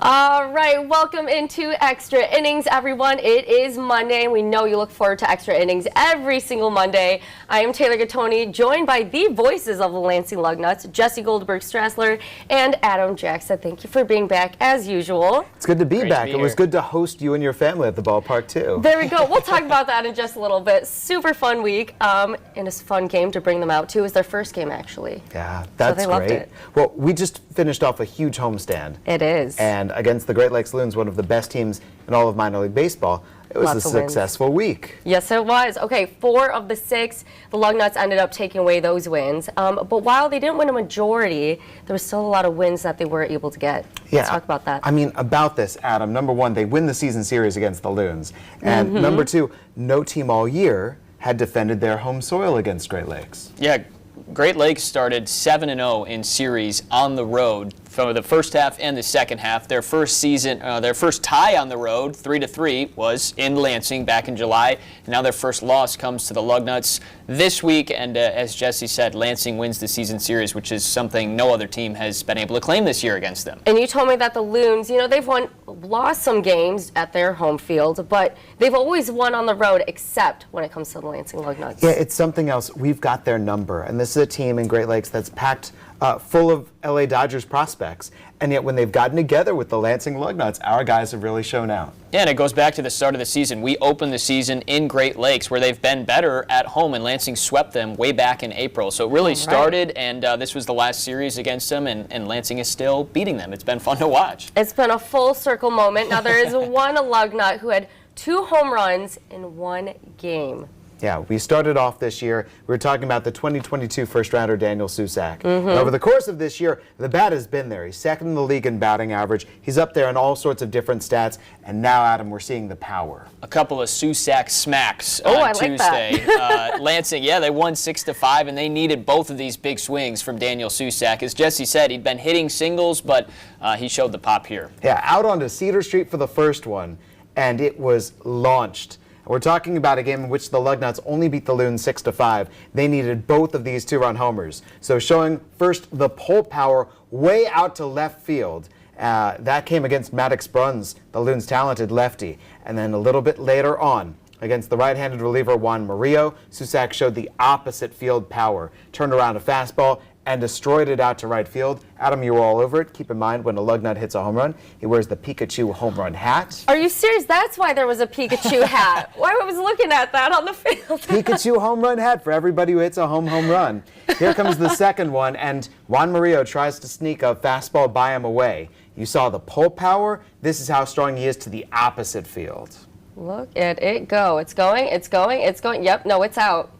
All right, welcome into Extra Innings, everyone. It is Monday, and we know you look forward to Extra Innings every single Monday. I am Taylor Gattoni, joined by the voices of the Lansing Lugnuts, Jesse Goldberg-Strassler and Adam Jaksa. Thank you for being back, as usual. It's good to be back. It was good to host you and your family at the ballpark, too. There we go. We'll talk about that in just a little bit. Super fun week, and a fun game to bring them out, too. It was their first game, actually. Yeah, that's so they great. Loved it. Well, we just finished off a huge homestand. It is. And against the Great Lakes Loons, one of the best teams in all of minor league baseball. It was a successful week. Yes, it was. Okay, 4 of the 6, the Lugnuts ended up taking away those wins. But while they didn't win a majority, there was still a lot of wins that they were able to get. Yeah, Let's talk about that. I mean, about this, Adam, number one, they win the season series against the Loons. And number two, no team all year had defended their home soil against Great Lakes. Yeah, Great Lakes started 7-0 in series on the road for the first half and the second half. Their first tie on the road, 3-3, was in Lansing back in July. And now their first loss comes to the Lugnuts this week. And as Jesse said, Lansing wins the season series, which is something no other team has been able to claim this year against them. And you told me that the Loons, they've lost some games at their home field, but they've always won on the road, except when it comes to the Lansing Lugnuts. Yeah, it's something else. We've got their number. And this is a team in Great Lakes that's packed full of LA Dodgers prospects, and yet when they've gotten together with the Lansing Lugnuts, our guys have really shown out. Yeah, and it goes back to the start of the season. We opened the season in Great Lakes, where they've been better at home, and Lansing swept them way back in April. So it really started, and this was the last series against them, and Lansing is still beating them. It's been fun to watch. It's been a full circle moment. Now, there is one Lugnut who had 2 home runs in 1 game. Yeah, we started off this year, we were talking about the 2022 first-rounder Daniel Susak. Over the course of this year, the bat has been there. He's second in the league in batting average. He's up there in all sorts of different stats. And now, Adam, we're seeing the power. A couple of Susak smacks on Tuesday. Like Lansing, yeah, they won 6-5, and they needed both of these big swings from Daniel Susak. As Jesse said, he'd been hitting singles, but he showed the pop here. Yeah, out onto Cedar Street for the first one, and it was launched. We're talking about a game in which the Lugnuts only beat the Loons 6-5. They needed both of these 2-run homers. So showing first the pull power way out to left field. That came against Maddox Bruns, the Loons' talented lefty. And then a little bit later on, against the right-handed reliever Juan Murillo, Susak showed the opposite field power. Turned around a fastball and destroyed it out to right field. Adam, you were all over it. Keep in mind, when a Lugnut hits a home run, he wears the Pikachu home run hat. Are you serious? That's why there was a Pikachu hat. Why I was looking at that on the field. Pikachu home run hat for everybody who hits a home run. Here comes the second one, and Juan Murillo tries to sneak a fastball by him away. You saw the pull power. This is how strong he is to the opposite field. Look at it go. It's going, it's going, it's going. Yep, no, it's out.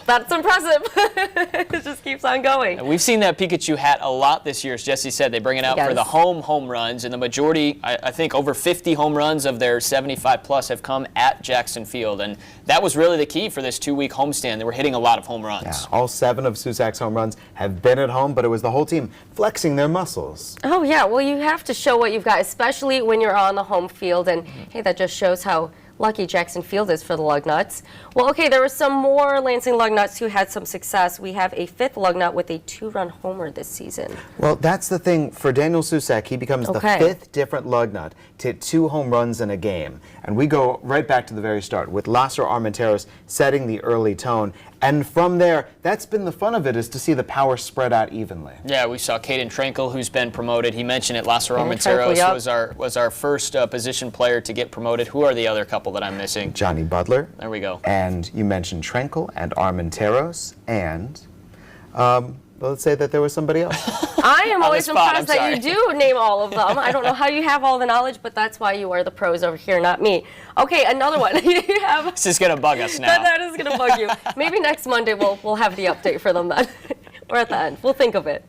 That's impressive. It just keeps on going. And we've seen that Pikachu hat a lot this year. As Jesse said, they bring it out for the home runs, and the majority, I think over 50 home runs of their 75-plus have come at Jackson Field, and that was really the key for this 2-week homestand. They were hitting a lot of home runs. Yeah, all 7 of Susak's home runs have been at home, but it was the whole team flexing their muscles. Oh, yeah. Well, you have to show what you've got, especially when you're on the home field, and hey, that just shows how lucky Jackson Field is for the Lugnuts. Well, okay, there were some more Lansing Lugnuts who had some success. We have a 5th Lugnut with a 2-run homer this season. Well, that's the thing. For Daniel Susak, he becomes the 5th different Lugnut to hit 2 home runs in a game. And we go right back to the very start with Lázaro Armenteros setting the early tone. And from there, that's been the fun of it, is to see the power spread out evenly. Yeah, we saw Caden Trankel, who's been promoted. He mentioned it. Lázaro Armenteros was our first position player to get promoted. Who are the other couple that I'm missing? Johnny Butler. There we go. And you mentioned Trankel and Armenteros, and let's say that there was somebody else. I am always impressed that you do name all of them. I don't know how you have all the knowledge, but that's why you are the pros over here, not me. Okay, another one. You have. This is going to bug us now. That is going to bug you. Maybe next Monday we'll have the update for them then. Or at the end. We'll think of it.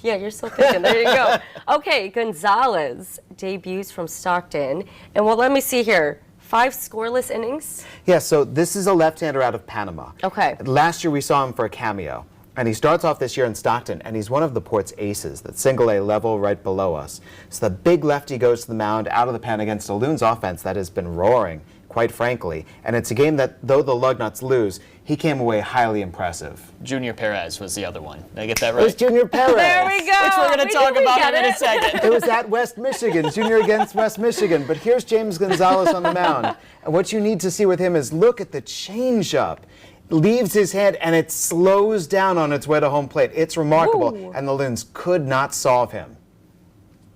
Yeah, you're still thinking. There you go. Okay, Gonzalez debuts from Stockton. And well, let me see here. 5 scoreless innings? Yeah, so this is a left-hander out of Panama. Okay. Last year we saw him for a cameo. And he starts off this year in Stockton, and he's one of the Port's aces, that single-A level right below us. So the big lefty goes to the mound out of the pen against a Loons offense that has been roaring. quite frankly. And it's a game that, though the Lugnuts lose, he came away highly impressive. Junior Perez was the other one. Did I get that It was right? Junior Perez. There we go. Which we're going to talk about in a second. It was at West Michigan, Junior against West Michigan. But here's James Gonzalez on the mound. And what you need to see with him is look at the changeup. Leaves his hand and it slows down on its way to home plate. It's remarkable. Ooh. And the Loons could not solve him.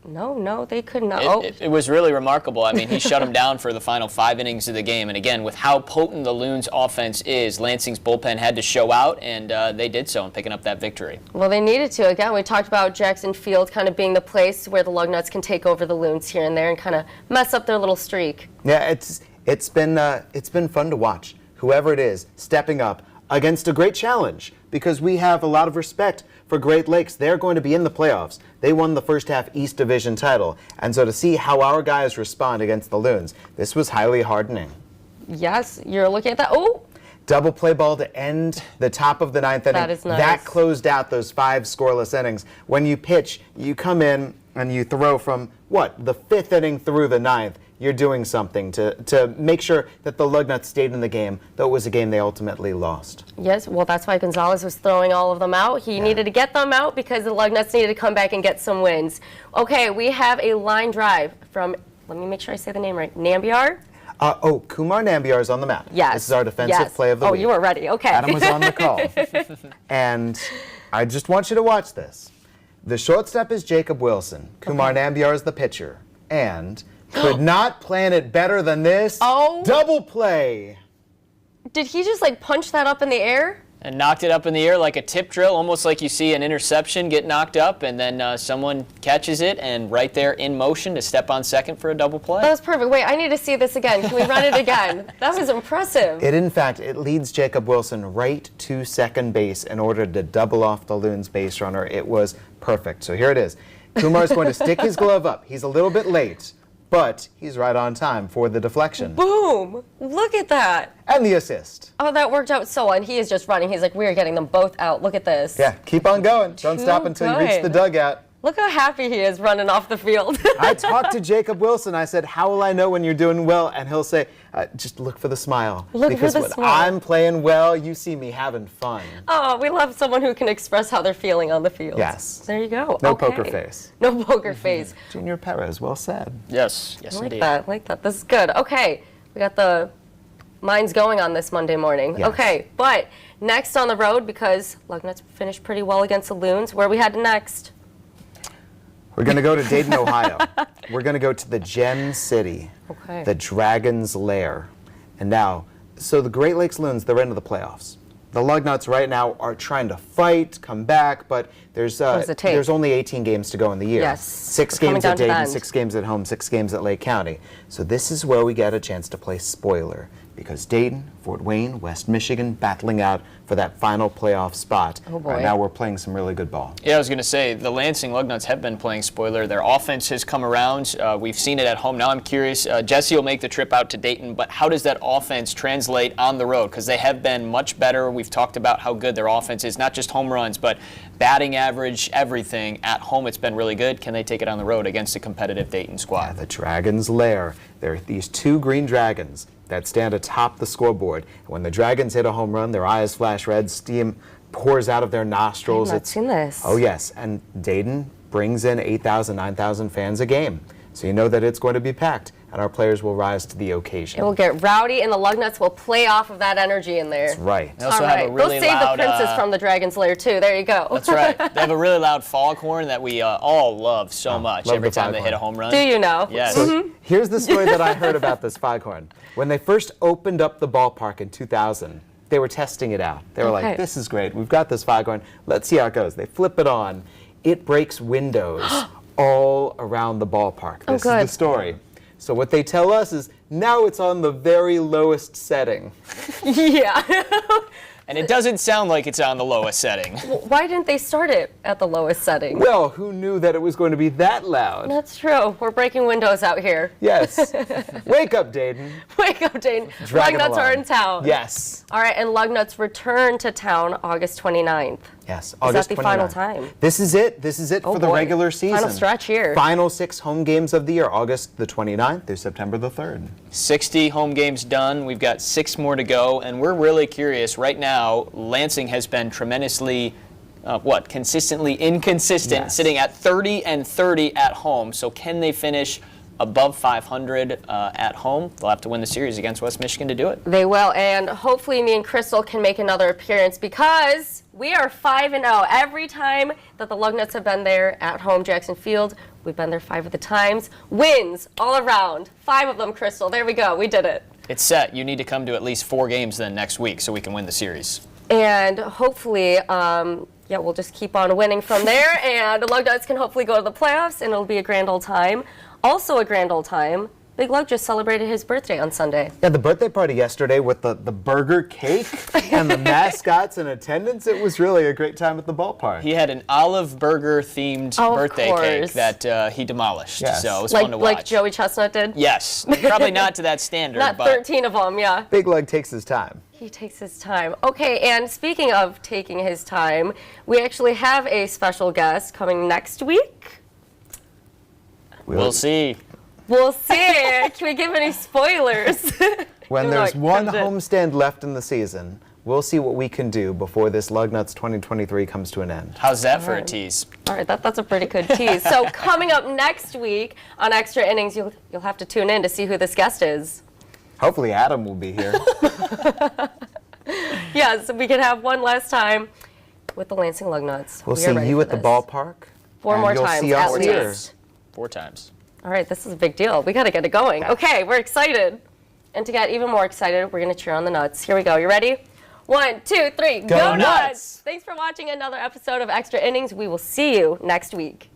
No, they could not. It was really remarkable. I mean, he shut him down for the final 5 innings of the game. And again, with how potent the Loons offense is, Lansing's bullpen had to show out, and they did so in picking up that victory. Well, they needed to. Again, we talked about Jackson Field kind of being the place where the Lugnuts can take over the Loons here and there and kind of mess up their little streak. Yeah, it's been fun to watch. Whoever it is stepping up against a great challenge, because we have a lot of respect for Great Lakes. They're going to be in the playoffs. They won the first half East Division title. And so to see how our guys respond against the Loons, this was highly heartening. Yes, you're looking at that. Oh! Double play ball to end the top of the 9th inning. That is nice. That closed out those 5 scoreless innings. When you pitch, you come in and you throw from, the 5th inning through the 9th. You're doing something to make sure that the Lugnuts stayed in the game, though it was a game they ultimately lost. Yes, well, that's why Gonzalez was throwing all of them out. He needed to get them out because the Lugnuts needed to come back and get some wins. Okay, we have a line drive from, let me make sure I say the name right, Nambiar? Kumar Nambiar is on the mound. Yes. This is our defensive play of the week. Oh, you were ready. Okay. Adam was on the call. And I just want you to watch this. The shortstop is Jacob Wilson. Kumar Nambiar is the pitcher. And could not plan it better than this. Oh. Double play. Did he just punch that up in the air? And knocked it up in the air like a tip drill, almost like you see an interception get knocked up, and then someone catches it, and right there in motion to step on second for a double play. That was perfect. Wait, I need to see this again. Can we run it again? That was impressive. It leads Jacob Wilson right to second base in order to double off the Loons base runner. It was perfect. So here it is. Kumar's going to stick his glove up. He's a little bit late, but he's right on time for the deflection. Boom! Look at that. And the assist. Oh, that worked out so well. And he is just running. He's like, we are getting them both out. Look at this. Yeah, keep on going. Don't stop until you reach the dugout. Look how happy he is running off the field. I talked to Jacob Wilson. I said, how will I know when you're doing well? And he'll say, just look for the smile. Because when I'm playing well, you see me having fun. Oh, we love someone who can express how they're feeling on the field. Yes. There you go. No poker face. No poker face. Junior Perez, well said. Yes, I like indeed. that. I like that. This is good. Okay, we got the minds going on this Monday morning. Yes. Okay, but next on the road, because Lugnuts finished pretty well against the Loons, where are we headed next? We're going to go to Dayton, Ohio. We're going to go to the Gem City, the Dragon's Lair. And now, so the Great Lakes Loons, they're into the playoffs. The Lugnuts right now are trying to fight, come back, but there's only 18 games to go in the year. Yes. 6 games at Dayton, 6 games at home, 6 games at Lake County. So this is where we get a chance to play spoiler, because Dayton, Fort Wayne, West Michigan battling out for that final playoff spot. Oh boy. Right now we're playing some really good ball. Yeah, I was going to say, the Lansing Lugnuts have been playing spoiler. Their offense has come around. We've seen it at home. Now I'm curious, Jesse will make the trip out to Dayton, but how does that offense translate on the road? Because they have been much better. We've talked about how good their offense is, not just home runs, but batting average, everything. At home, it's been really good. Can they take it on the road against a competitive Dayton squad? Yeah, the Dragon's Lair. There are these 2 green dragons that stand atop the scoreboard. When the Dragons hit a home run, their eyes flash red, steam pours out of their nostrils. I've not seen this. Oh, yes. And Dayton brings in 8,000, 9,000 fans a game. So you know that it's going to be packed, and our players will rise to the occasion. It will get rowdy, and the Lugnuts will play off of that energy in there. That's right. They also All have right. a really Go save loud, the princess from the Dragon's Lair, too. There you go. That's right. They have a really loud foghorn that we all love so much love every the time they foghorn. hit a home run. Do you know? Yes. So here's the story that I heard about this foghorn. When they first opened up the ballpark in 2000, they were testing it out. They were like, this is great. We've got this foghorn. Let's see how it goes. They flip it on. It breaks windows all around the ballpark. This is the story. So what they tell us is now it's on the very lowest setting. Yeah. And it doesn't sound like it's on the lowest setting. Why didn't they start it at the lowest setting? Well, who knew that it was going to be that loud? That's true. We're breaking windows out here. Yes. Wake up, Dayton. Wake up, Dane. Dragon Lugnuts are alarm. in town. Yes. All right, and Lugnuts return to town August 29th. Yes, Is August that the 29th. final time? This is it. This is it for the boy. regular season. Final stretch here. Final 6 home games of the year, August the 29th through September the 3rd. 60 home games done. We've got 6 more to go, and we're really curious. Right now, Lansing has been tremendously, consistently inconsistent, Yes. sitting at 30-30 at home. So can they finish above 500 at home? They'll have to win the series against West Michigan to do it. They will, and hopefully me and Crystal can make another appearance because we are 5-0. Every time that the Lugnuts have been there at home, Jackson Field, we've been there 5 of the times. Wins all around. 5 of them, Crystal. There we go. We did it. It's set. You need to come to at least 4 games then next week so we can win the series. And hopefully, we'll just keep on winning from there, and the Lugnuts can hopefully go to the playoffs, and it'll be a grand old time. Also a grand old time, Big Lug just celebrated his birthday on Sunday. Yeah, the birthday party yesterday with the burger cake and the mascots in attendance, it was really a great time at the ballpark. He had an olive burger themed birthday cake that he demolished. Yes. So it was fun to watch. Like Joey Chestnut did? Yes, probably not to that standard. Not but 13 of them, yeah. Big Lug takes his time. He takes his time. Okay, and speaking of taking his time, we actually have a special guest coming next week. We'll see. We'll see. Can we give any spoilers? When Even though there's it one comes in. homestand left in the season, we'll see what we can do before this Lugnuts 2023 comes to an end. How's that for a tease? All right, that's a pretty good tease. So coming up next week on Extra Innings, you'll have to tune in to see who this guest is. Hopefully Adam will be here. Yes, we can have one last time with the Lansing Lugnuts. We'll We are see ready you for at the this. ballpark. 4 and more you'll times see us at here. least. 4 times. All right, this is a big deal. We got to get it going. Okay, we're excited. And to get even more excited, we're going to cheer on the Nuts. Here we go. You ready? 1, 2, 3. Go Nuts! Thanks for watching another episode of Extra Innings. We will see you next week.